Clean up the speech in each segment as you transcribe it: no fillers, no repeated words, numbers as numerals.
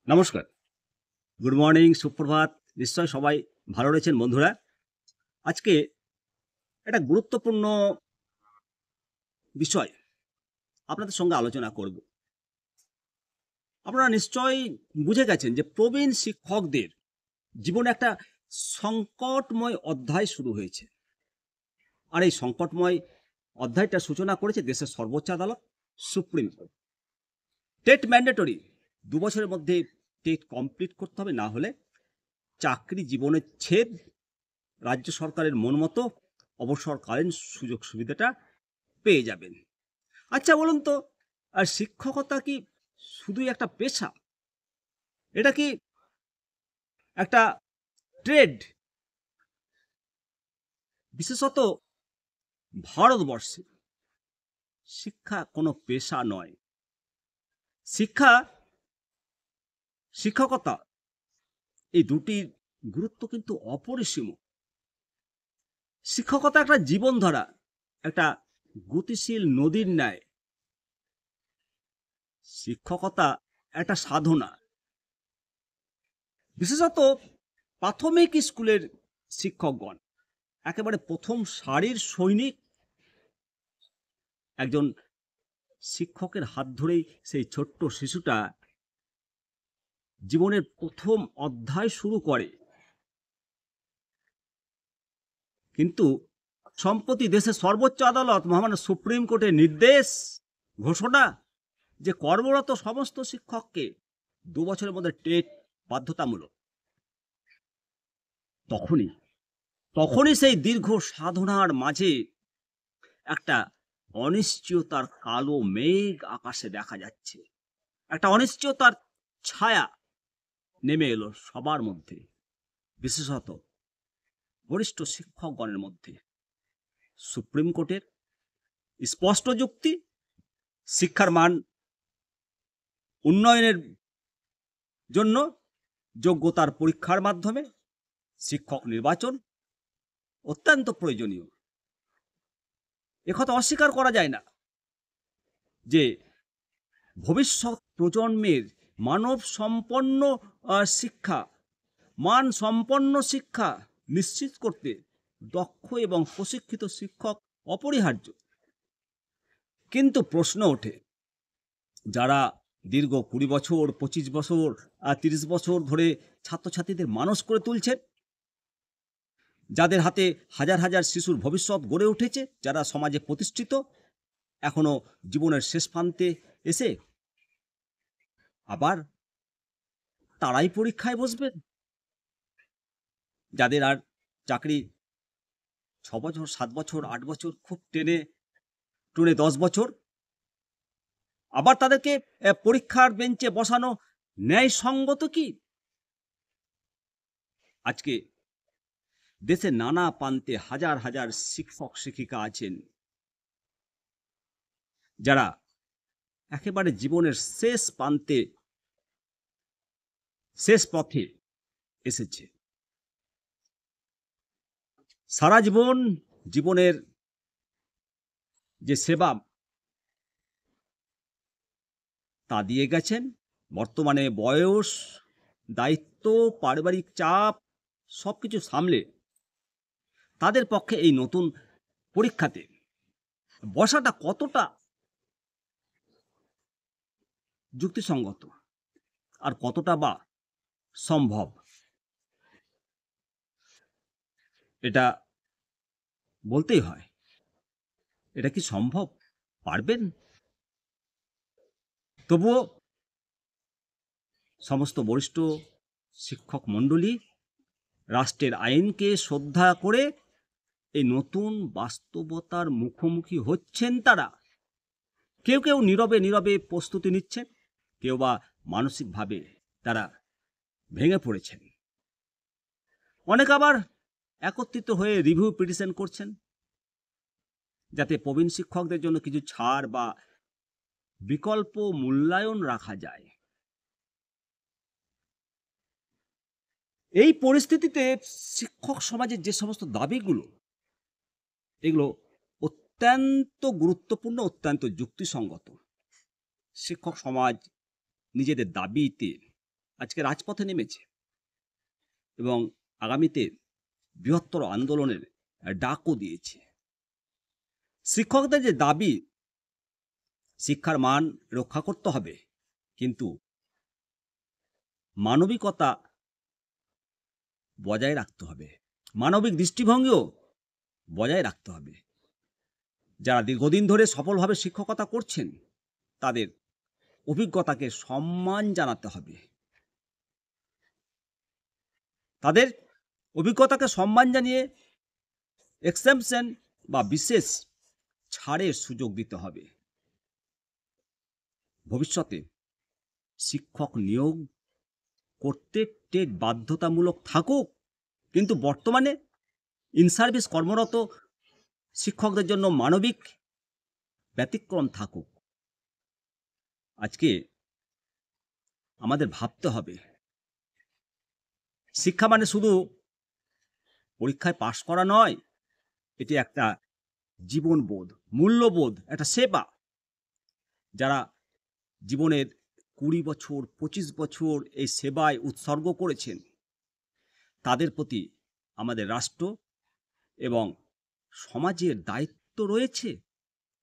নমস্কার, good morning, সুপ্রভাত। নিশ্চয় সবাই ভালো রয়েছেন বন্ধুরা। আজকে একটা গুরুত্বপূর্ণ বিষয় আপনাদের সঙ্গে আলোচনা করব। আপনারা নিশ্চয়ই বুঝে গেছেন যে প্রবীণ শিক্ষকদের জীবনে একটা সংকটময় অধ্যায় শুরু হয়েছে। আর এই সংকটময় অধ্যায়টার সূচনা করেছে দেশের সর্বোচ্চ আদালত, সুপ্রিম কোর্ট। টেট ম্যান্ডেটরি, ২ বছরের মধ্যে টেট কমপ্লিট করতে হবে, না হলে চাকরি জীবনের ছেদ। রাজ্য সরকারের মন মতো অবসরকালীন সুযোগ সুবিধাটা পেয়ে যাবেন। আচ্ছা বলুন তো, আর শিক্ষকতা কি শুধুই একটা পেশা? এটা কি একটা ট্রেড? বিশেষত ভারতবর্ষে শিক্ষা কোনো পেশা নয়। শিক্ষকতা এই দুটির গুরুত্ব কিন্তু অপরিসীম। শিক্ষকতা একটা জীবনধারা, একটা গতিশীল নদীর ন্যায়। শিক্ষকতা একটা সাধনা। বিশেষত প্রাথমিক স্কুলের শিক্ষকগণ একেবারে প্রথম সারির সৈনিক। একজন শিক্ষকের হাত ধরেই সেই ছোট্ট শিশুটা জীবনের প্রথম অধ্যায় শুরু করে। কিন্তু সম্প্রতি দেশের সর্বোচ্চ আদালত মহামান্য সুপ্রিম কোর্টের নির্দেশ ঘোষণা যে কর্মরত সমস্ত শিক্ষককে ২ বছরের মধ্যে টেট বাধ্যতামূলক। তখনই সেই দীর্ঘ সাধনার মাঝে একটা অনিশ্চয়তার কালো মেঘ আকাশে দেখা যাচ্ছে। একটা অনিশ্চয়তার ছায়া নেমে এলো সবার মধ্যে, বিশেষত বরিষ্ঠ শিক্ষকগণের মধ্যে। সুপ্রিম কোর্টের স্পষ্ট যুক্তি, শিক্ষার মান উন্নয়নের জন্য যোগ্যতার পরীক্ষার মাধ্যমে শিক্ষক নির্বাচন অত্যন্ত প্রয়োজনীয়। একথা অস্বীকার করা যায় না যে ভবিষ্যৎ প্রজন্মের মান সম্পন্ন শিক্ষা নিশ্চিত করতে দক্ষ এবং প্রশিক্ষিত শিক্ষক অপরিহার্য। কিন্তু প্রশ্ন ওঠে, যারা দীর্ঘ ২০ বছর, ২৫ বছর আর ৩০ বছর ধরে ছাত্রছাত্রীদের মানুষ করে তুলছেন, যাদের হাতে হাজার হাজার শিশুর ভবিষ্যৎ গড়ে উঠেছে, যারা সমাজে প্রতিষ্ঠিত, এখনো জীবনের শেষ প্রান্তে এসে আবার তারাই পরীক্ষায় বসবেন। যাদের আর চাকরি ৬ বছর, ৭ বছর, ৮ বছর, খুব টেনে ১০ বছর, আবার তাদেরকে পরীক্ষার বেঞ্চে বসানো ন্যায়সঙ্গত কি? আজকে দেশে নানা প্রান্তে হাজার হাজার শিক্ষক শিক্ষিকা আছেন, যারা একেবারে জীবনের শেষ প্রান্তে, শেষ পথে এসেছে। সারা জীবনের যে সেবা তা দিয়ে গেছেন। বর্তমানে বয়স, দায়িত্ব, পারিবারিক চাপ সবকিছু সামলে তাদের পক্ষে এই নতুন পরীক্ষাতে বসাটা কতটা যুক্তিসঙ্গত আর কতটা বা সম্ভব, এটা বলতেই হয়। এটা কি সম্ভব? পারবেন? তবুও সমস্ত বরিষ্ঠ শিক্ষক মণ্ডলী রাষ্ট্রের আইনকে শ্রদ্ধা করে এই নতুন বাস্তবতার মুখোমুখি হচ্ছেন। তারা কেউ কেউ নীরবে নীরবে প্রস্তুতি নিচ্ছেন, কেউ বা মানসিকভাবে তারা ভেঙে পড়েছেন। অনেক আবার একত্রিত হয়ে রিভিউ পিটিশন করছেন, যাতে প্রবীণ শিক্ষকদের জন্য কিছু ছাড় বা বিকল্প মূল্যায়ন রাখা যায়। এই পরিস্থিতিতে শিক্ষক সমাজের যে সমস্ত দাবিগুলো, এগুলো অত্যন্ত গুরুত্বপূর্ণ, অত্যন্ত যুক্তিসঙ্গত। শিক্ষক সমাজ নিজেদের দাবিতে আজকে রাজপথে নেমেছে এবং আগামীতে বৃহত্তর আন্দোলনের ডাকও দিয়েছে। শিক্ষকদের যে দাবি শিক্ষার মান রক্ষা করতে হবে, কিন্তু মানবিকতা বজায় রাখতে হবে, মানবিক দৃষ্টিভঙ্গিও বজায় রাখতে হবে। যারা দীর্ঘদিন ধরে সফলভাবে শিক্ষকতা করছেন তাদের অভিজ্ঞতাকে সম্মান জানাতে হবে, তাদের অভিজ্ঞতাকে সম্মান জানিয়ে এক্সেমশন বা বিশেষ ছাড়ের সুযোগ দিতে হবে। ভবিষ্যতে শিক্ষক নিয়োগ করতে টেট বাধ্যতামূলক থাকুক, কিন্তু বর্তমানে ইন সার্ভিস কর্মরত শিক্ষকদের জন্য মানবিক ব্যতিক্রম থাকুক। আজকে আমাদের ভাবতে হবে, শিক্ষা মানে শুধু পরীক্ষায় পাশ করা নয়, এটি একটা জীবনবোধ, মূল্যবোধ, একটা সেবা। যারা জীবনের 20 বছর 25 বছর এই সেবায় উৎসর্গ করেছেন তাদের প্রতি আমাদের রাষ্ট্র এবং সমাজের দায়িত্ব রয়েছে।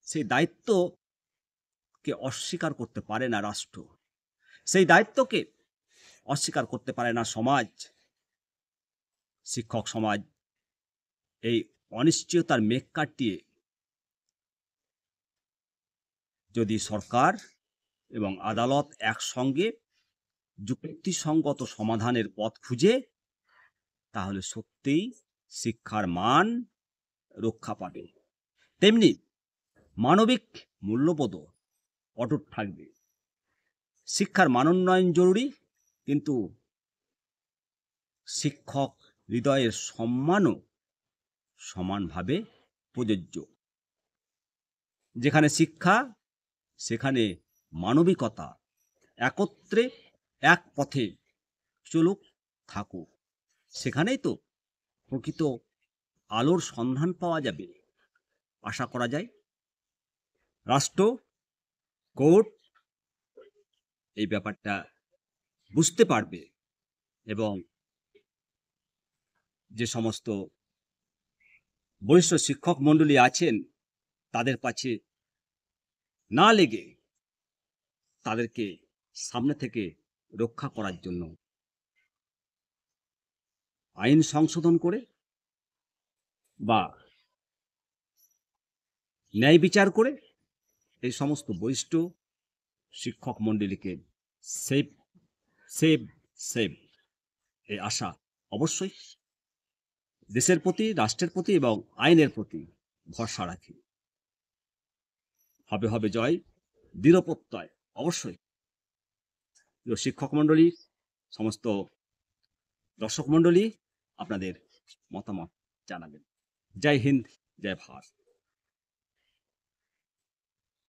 সেই দায়িত্বকে অস্বীকার করতে পারে না রাষ্ট্র, সেই দায়িত্বকে অস্বীকার করতে পারে না সমাজ। শিক্ষক সমাজ এই অনিশ্চয়তার মেঘ কাটিয়ে যদি সরকার এবং আদালত একসঙ্গে যুক্তিসঙ্গত সমাধানের পথ খুঁজে, তাহলে সত্যিই শিক্ষার মান রক্ষা পাবে। তেমনি মানবিক মূল্যবোধও অটুট থাকবে। শিক্ষার মানোন্নয়ন জরুরি, কিন্তু শিক্ষক হৃদয়ের সম্মানও সমানভাবে প্রযোজ্য। যেখানে শিক্ষা সেখানে মানবিকতা একত্রে এক পথে চলুক থাকুক, সেখানেই তো প্রকৃত আলোর সন্ধান পাওয়া যাবে। আশা করা যায় রাষ্ট্র, কোর্ট এই ব্যাপারটা বুঝতে পারবে এবং যে সমস্ত বরিষ্ঠ শিক্ষক মণ্ডলী আছেন তাদের পাশে না লেগে তাদেরকে সামনে থেকে রক্ষা করার জন্য আইন সংশোধন করে বা ন্যায় বিচার করে এই সমস্ত বরিষ্ঠ শিক্ষক মণ্ডলীকে সেভ সেভ সেভ এই আশা অবশ্যই দেশের প্রতি, রাষ্ট্রের প্রতি এবং আইনের প্রতি ভরসা রাখি। হবে হবে জয়, দৃঢ় প্রত্যয় অবশ্যই। শিক্ষক মণ্ডলী, সমস্ত দর্শক মণ্ডলী আপনাদের মতামত জানাবেন। জয় হিন্দ, জয় ভারত।